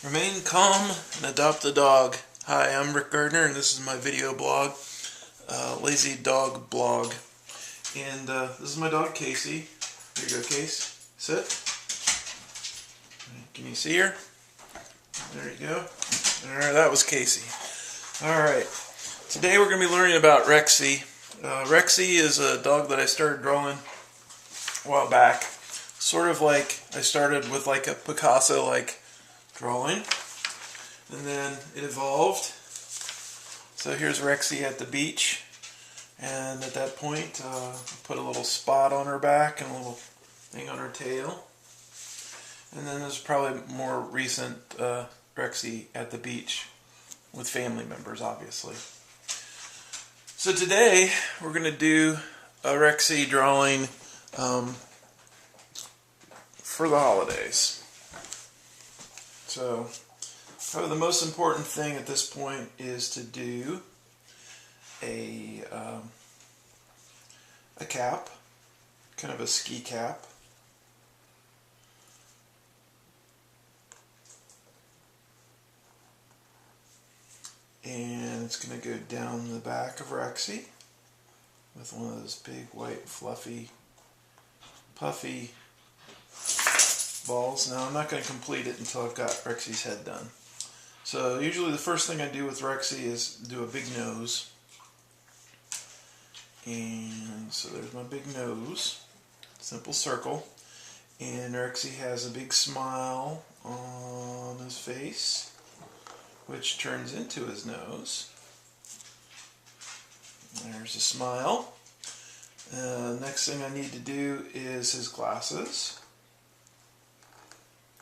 Remain calm and adopt a dog. Hi, I'm Rick Gardner, and this is my video blog, Lazy Dog Blog. And this is my dog, Casey. Here you go, Case. Sit. Can you see her? There you go. Alright, that was Casey. Alright, today we're going to be learning about Rexy. Rexy is a dog that I started drawing a while back. Sort of like I started with like a Picasso-like drawing, and then it evolved. So here's Rexy at the beach, and at that point I put a little spot on her back and a little thing on her tail. And then there's probably more recent Rexy at the beach with family members, obviously. So today we're going to do a Rexy drawing for the holidays. So probably the most important thing at this point is to do a cap, kind of a ski cap. And it's going to go down the back of Rexy with one of those big white fluffy puffy balls. Now I'm not going to complete it until I've got Rexy's head done. So usually the first thing I do with Rexy is do a big nose. And so there's my big nose, simple circle. And Rexy has a big smile on his face, which turns into his nose. There's a smile. Next thing I need to do is his glasses,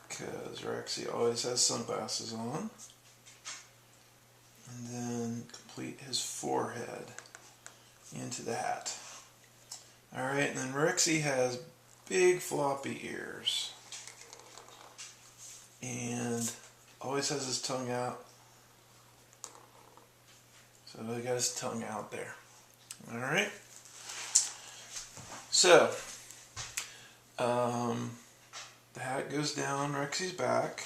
because Rexy always has sunglasses on. And then complete his forehead into the hat. Alright, and then Rexy has big floppy ears. And always has his tongue out. So he got his tongue out there. Alright. So, the hat goes down Rexy's back,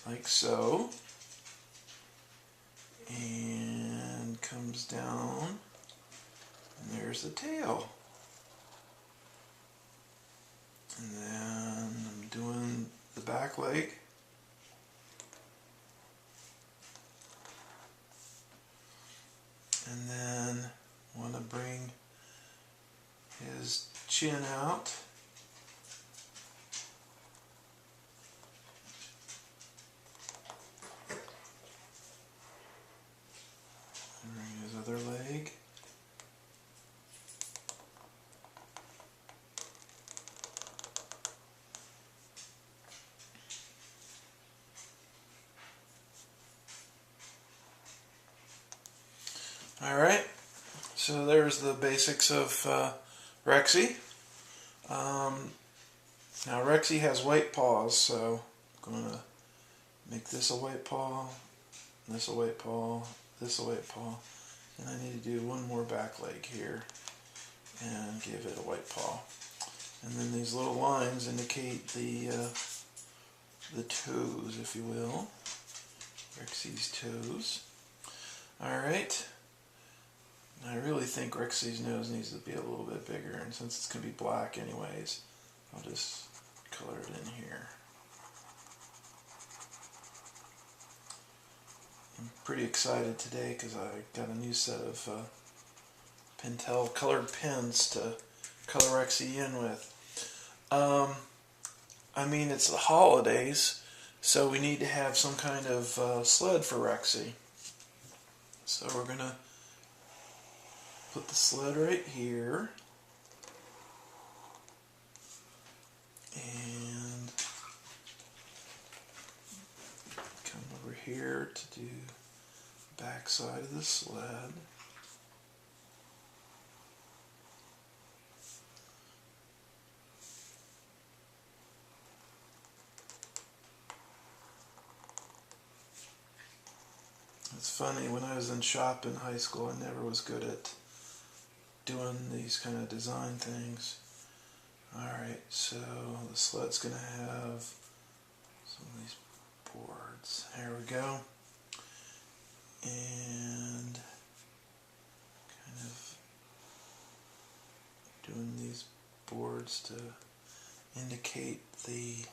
like so, and comes down, and there's the tail. And then I'm doing the back leg. And then want to bring his chin out. And bring his other leg. Alright, so there's the basics of Rexy. Now Rexy has white paws, so I'm going to make this a white paw, this a white paw, this a white paw, and I need to do one more back leg here and give it a white paw. And then these little lines indicate the toes, if you will, Rexy's toes. Alright. I really think Rexy's nose needs to be a little bit bigger, and since it's going to be black anyways, I'll just color it in here. I'm pretty excited today because I got a new set of Pentel colored pens to color Rexy in with. I mean, it's the holidays, so we need to have some kind of sled for Rexy. So we're going to put the sled right here, and come over here to do the back side of the sled. It's funny, when I was in shop in high school, I never was good at doing these kind of design things. Alright, so the sled's going to have some of these boards. There we go. And kind of doing these boards to indicate the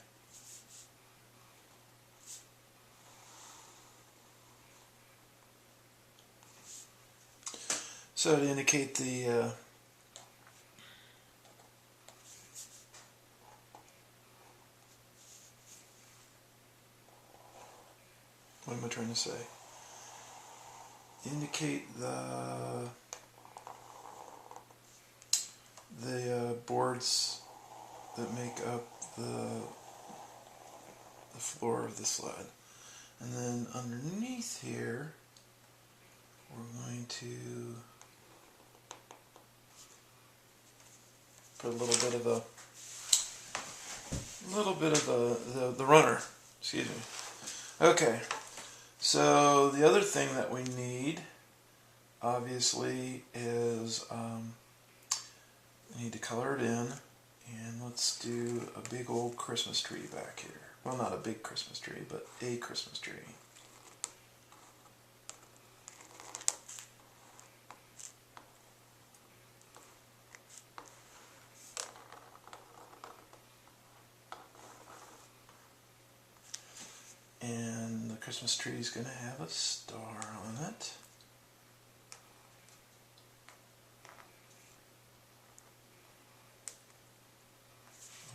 what am I trying to say? Indicate the boards that make up the floor of the sled. And then underneath here, we're going to put a little bit of the runner. Excuse me. Okay. So the other thing that we need, obviously, is we need to color it in, and let's do a big old Christmas tree back here. Well, not a big Christmas tree, but a Christmas tree. And the Christmas tree is going to have a star on it.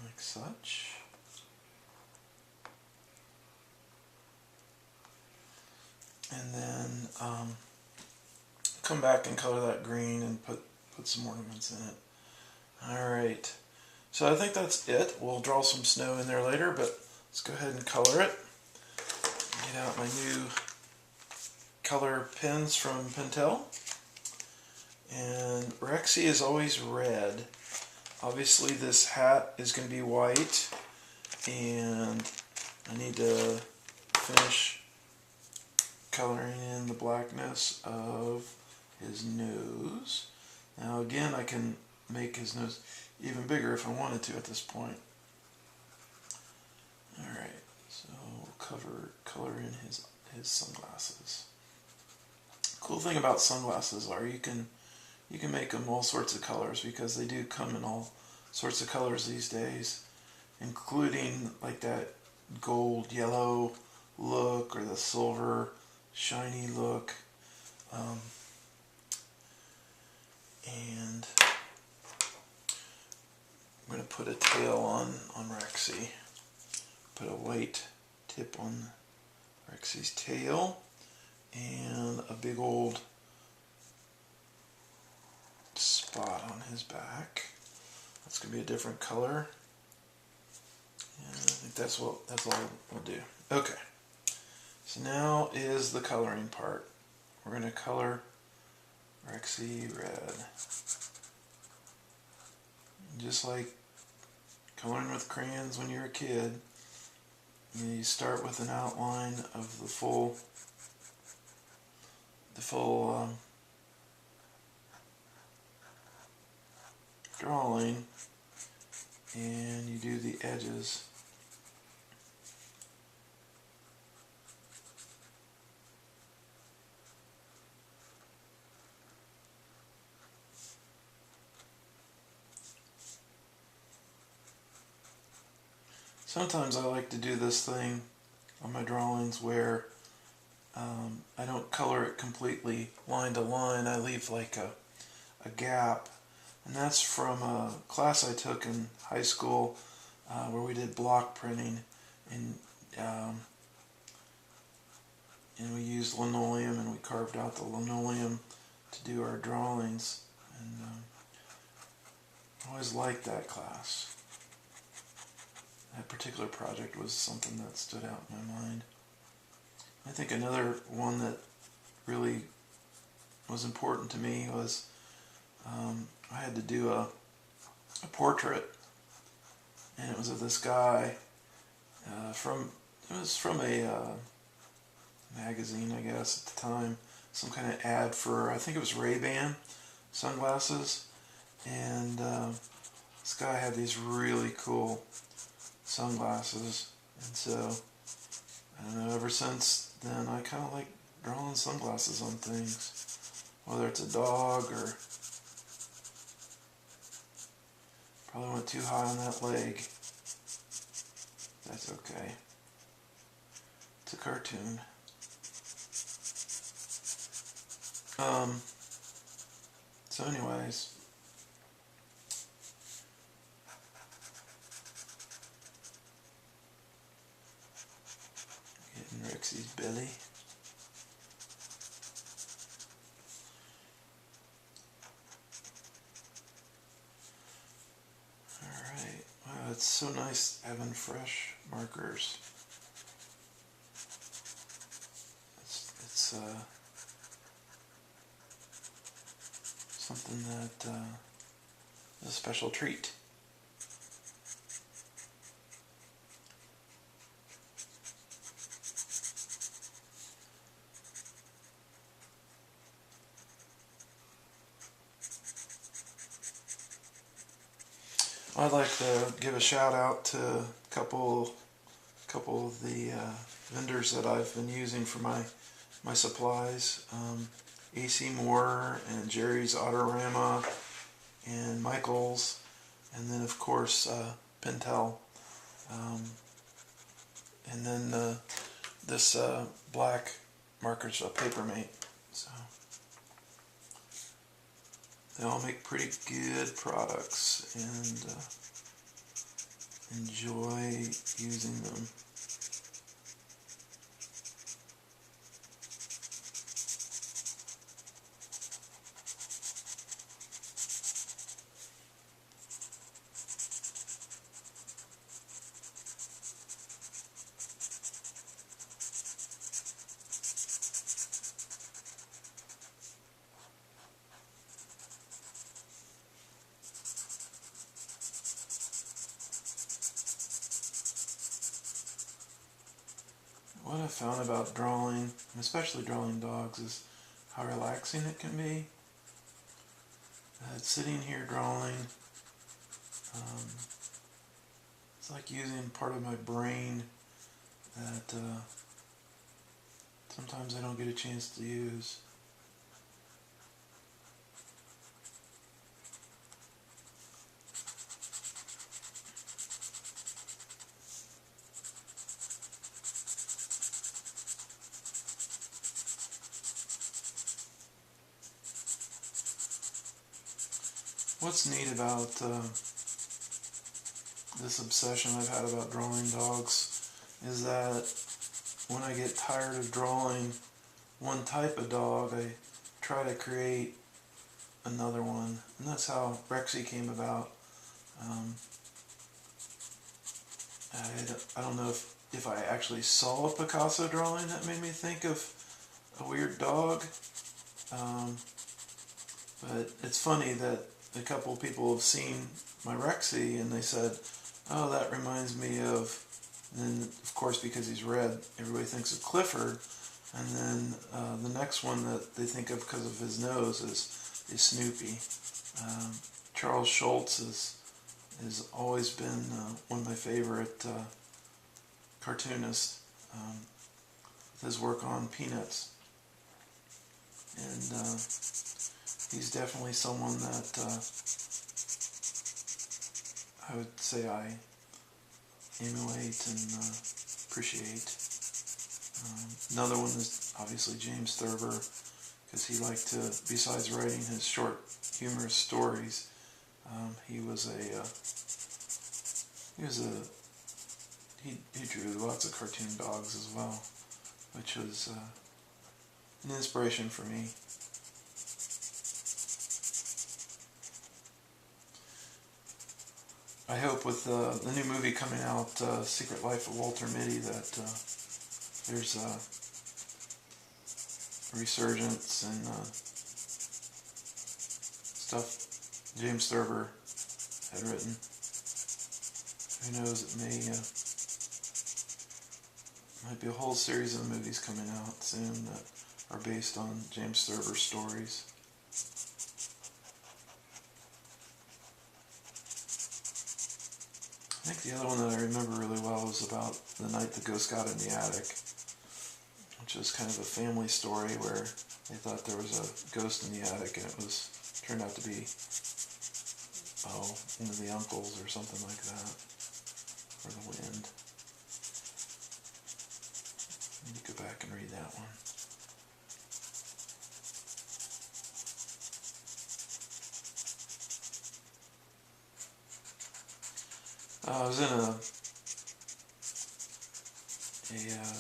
Like such. And then come back and color that green and put some ornaments in it. Alright, so I think that's it. We'll draw some snow in there later, but let's go ahead and color it. Get out my new color pens from Pentel. And Rexy is always red. Obviously this hat is going to be white, and I need to finish coloring in the blackness of his nose. Now again, I can make his nose even bigger if I wanted to at this point. Alright, so we'll color in his sunglasses. Cool thing about sunglasses are you can make them all sorts of colors, because they do come in all sorts of colors these days, including like that gold yellow look or the silver shiny look. And I'm going to put a tail on Rexy. Put a white tip on Rexy's tail and a big old spot on his back. That's going to be a different color. And I think that's all we'll do. Okay. So now is the coloring part. We're going to color Rexy red. Just like coloring with crayons when you're a kid, you start with an outline of the full drawing, and you do the edges. Sometimes I like to do this thing on my drawings where I don't color it completely line to line. I leave like a gap, and that's from a class I took in high school where we did block printing, and we used linoleum, and we carved out the linoleum to do our drawings, and I always liked that class. That particular project was something that stood out in my mind. I think another one that really was important to me was I had to do a portrait, and it was of this guy it was from a magazine, I guess, at the time, some kind of ad for, I think it was Ray-Ban sunglasses, and this guy had these really cool sunglasses, and so I don't know, ever since then I kind of like drawing sunglasses on things, whether it's a dog or probably went too high on that leg. That's okay. It's a cartoon. So anyways, getting Rexy's belly. Alright, wow, it's so nice having fresh markers. It's something that is a special treat. I'd like to give a shout out to a couple of the vendors that I've been using for my supplies. AC Moore and Jerry's Autorama and Michael's, and then of course Pentel, and then this black markers, Papermate. So they all make pretty good products, and enjoy using them. What I found about drawing, especially drawing dogs, is how relaxing it can be. Sitting here drawing, it's like using part of my brain that sometimes I don't get a chance to use. What's neat about this obsession I've had about drawing dogs is that when I get tired of drawing one type of dog, I try to create another one, and that's how Rexy came about. I don't know if I actually saw a Picasso drawing that made me think of a weird dog, but it's funny that a couple of people have seen my Rexy and they said, oh, that reminds me of, and then of course because he's red everybody thinks of Clifford, and then the next one that they think of because of his nose is Snoopy. Charles Schultz has always been one of my favorite cartoonists, with his work on Peanuts, and he's definitely someone that I would say I emulate and appreciate. Another one is obviously James Thurber, because he liked to, besides writing his short humorous stories, he drew lots of cartoon dogs as well, which was an inspiration for me. I hope with the new movie coming out, Secret Life of Walter Mitty, that there's a resurgence and stuff James Thurber had written. Who knows, it might be a whole series of movies coming out soon that are based on James Thurber stories. I think the other one that I remember really well was about the night the ghost got in the attic, which is kind of a family story where they thought there was a ghost in the attic, and it turned out to be, one of the uncles or something like that, or the wind. Let me go back and read that one. I was in a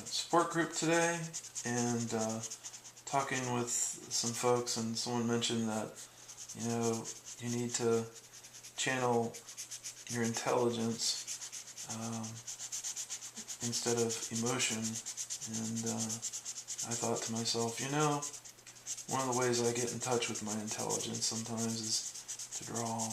support group today, and talking with some folks, and someone mentioned that, you need to channel your intelligence instead of emotion. And I thought to myself, one of the ways I get in touch with my intelligence sometimes is to draw.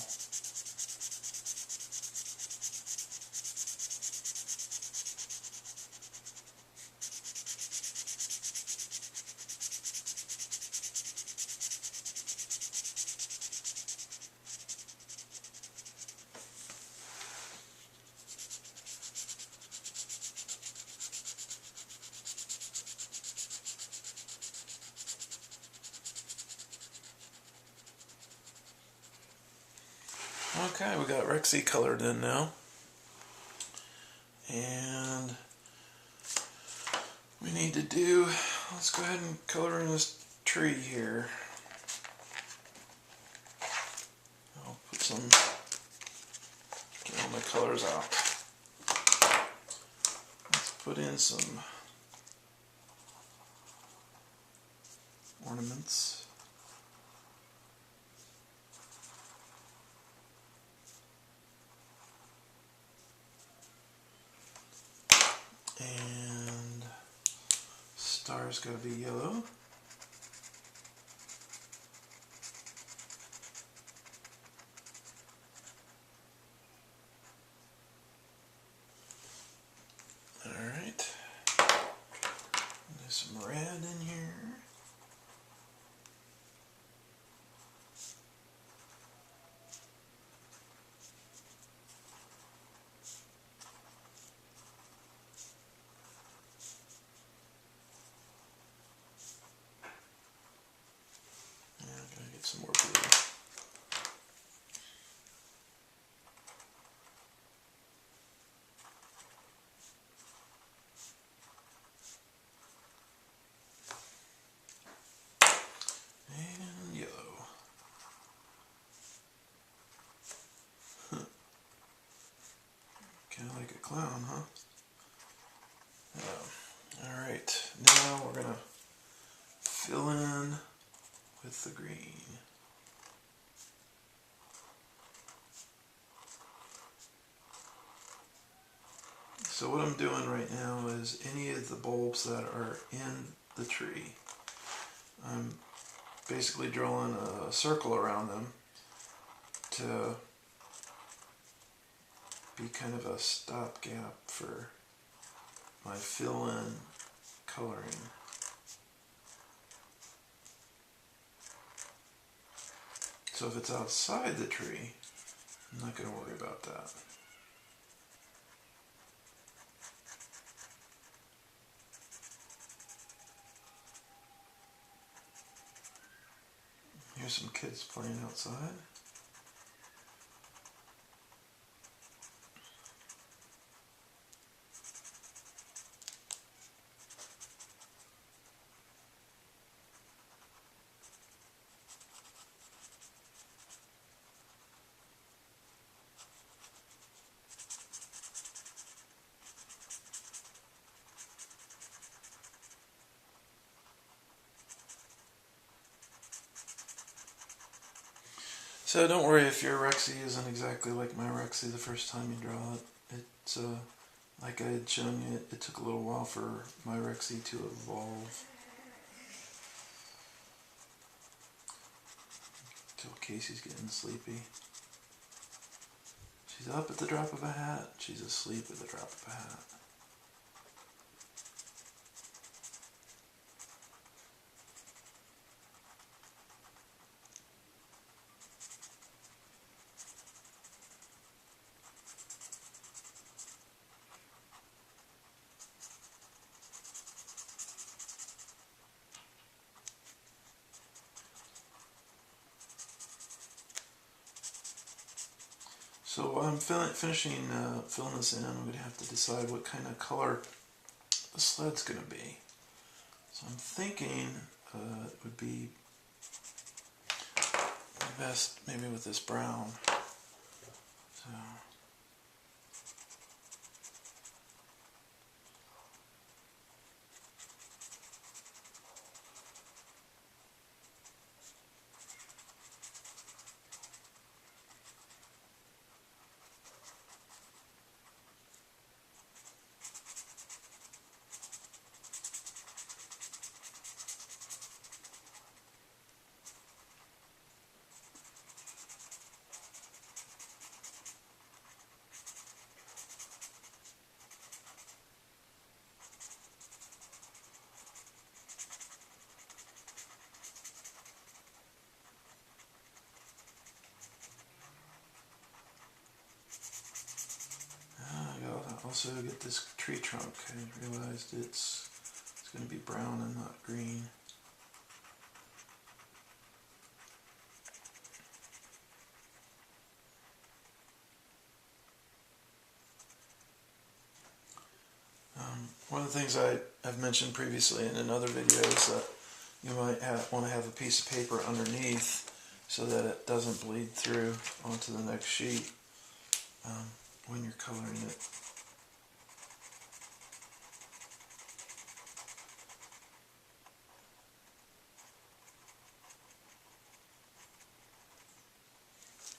Okay, we got Rexy colored in now. And we need to let's go ahead and color in this tree here. I'll get all my colors out. Let's put in some ornaments. And star's got to be yellow. Alright. There's some red in here. Some more blue. And yellow. Kind of like a clown, huh? Alright, now we're going to fill in with the green. So what I'm doing right now is any of the bulbs that are in the tree, I'm basically drawing a circle around them to be kind of a stopgap for my fill-in coloring. So if it's outside the tree, I'm not going to worry about that. Here's some kids playing outside. So don't worry if your Rexy isn't exactly like my Rexy the first time you draw it. It's like I had shown you, it took a little while for my Rexy to evolve. Till Casey's getting sleepy. She's up at the drop of a hat. She's asleep at the drop of a hat. So while I'm finishing filling this in, I'm going to have to decide what kind of color the sled's going to be. So I'm thinking it would be best maybe with this brown. So. Also get this tree trunk. I realized it's going to be brown and not green. One of the things I've mentioned previously in another video is that you might want to have a piece of paper underneath so that it doesn't bleed through onto the next sheet when you're coloring it.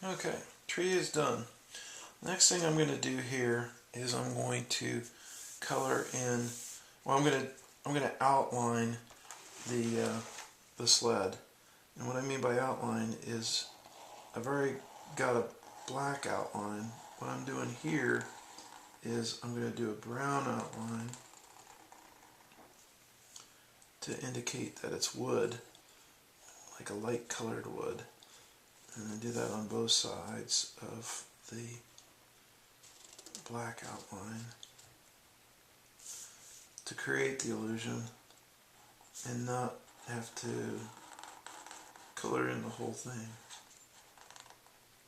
Okay, tree is done. Next thing I'm going to do here is I'm going to color in. Well, I'm going to outline the sled, and what I mean by outline is I've already got a black outline. What I'm doing here is I'm going to do a brown outline to indicate that it's wood, like a light colored wood. And I do that on both sides of the black outline to create the illusion and not have to color in the whole thing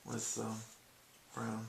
with brown.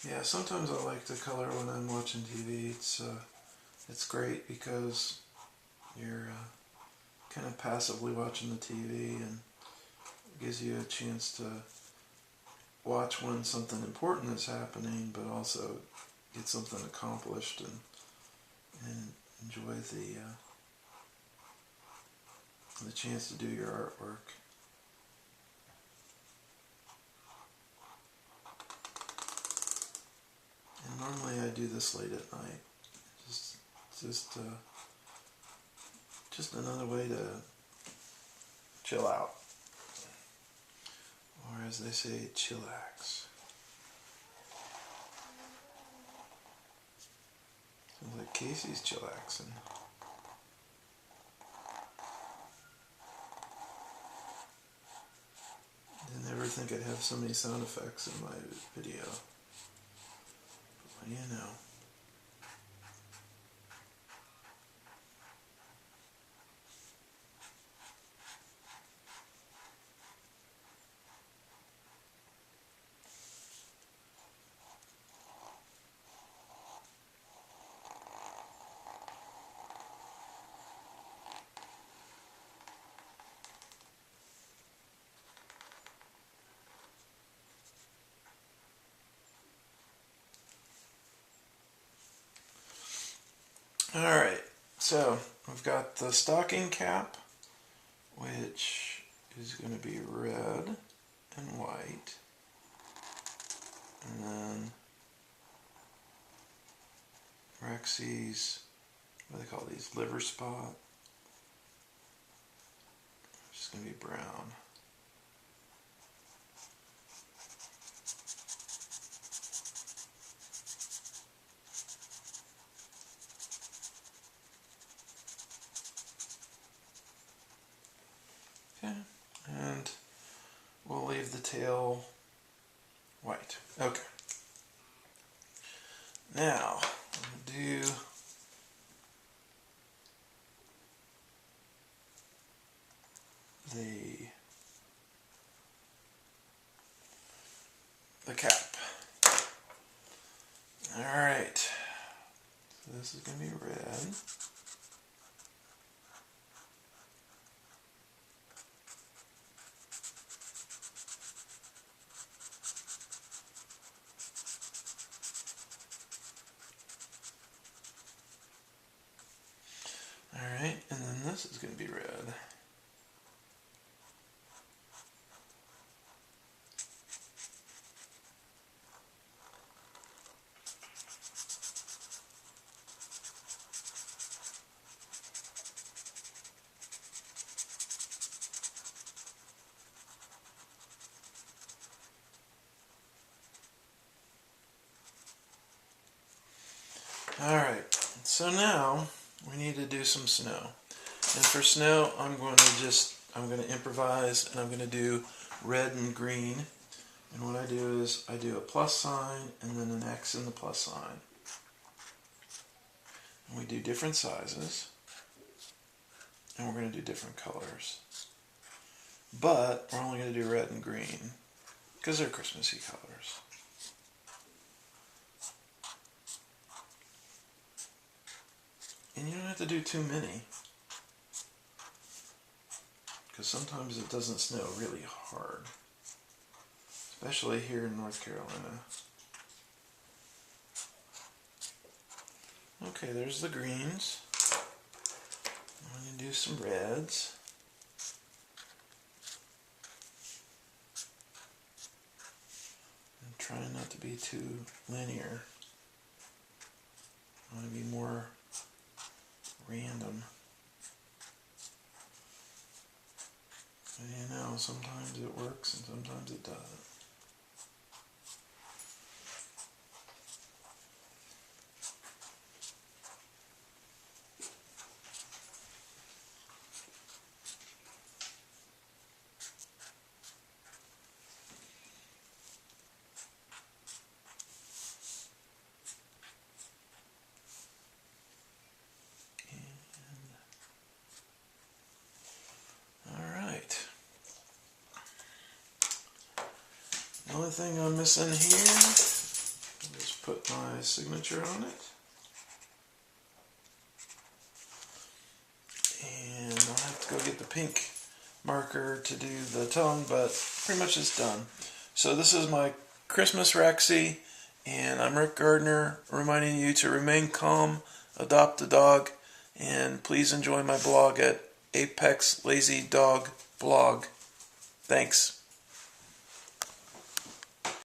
Yeah, sometimes I like to color when I'm watching TV. It's great because you're kind of passively watching the TV and it gives you a chance to watch when something important is happening, but also get something accomplished and enjoy the chance to do your artwork. And normally I do this late at night. Just another way to chill out, or as they say, chillax. Sounds like Casey's chillaxing. Didn't ever think I'd have so many sound effects in my video. But you know. Alright, so we've got the stocking cap, which is going to be red and white. And then Rexy's, what do they call these, liver spot, which is going to be brown. Okay, and we'll leave the tail white. Okay. Now, I'm going to do the cap. Alright, so this is going to be red. Alright, and then this is going to be red. Alright, so now we need to do some snow. And for snow, I'm going to improvise, and I'm going to do red and green. And what I do is I do a plus sign and then an X in the plus sign. And we do different sizes. And we're going to do different colors. But we're only going to do red and green because they're Christmassy colors. And you don't have to do too many, because sometimes it doesn't snow really hard, especially here in North Carolina. Okay, there's the greens. I'm going to do some reds. I'm trying not to be too linear. I want to be more random. But you know, sometimes it works and sometimes it doesn't. The only thing I'm missing here is put my signature on it. And I'll have to go get the pink marker to do the tongue, but pretty much it's done. So this is my Christmas Rexy, and I'm Rick Gardner, reminding you to remain calm, adopt a dog, and please enjoy my blog at Apex Lazy Dog Blog. Thanks.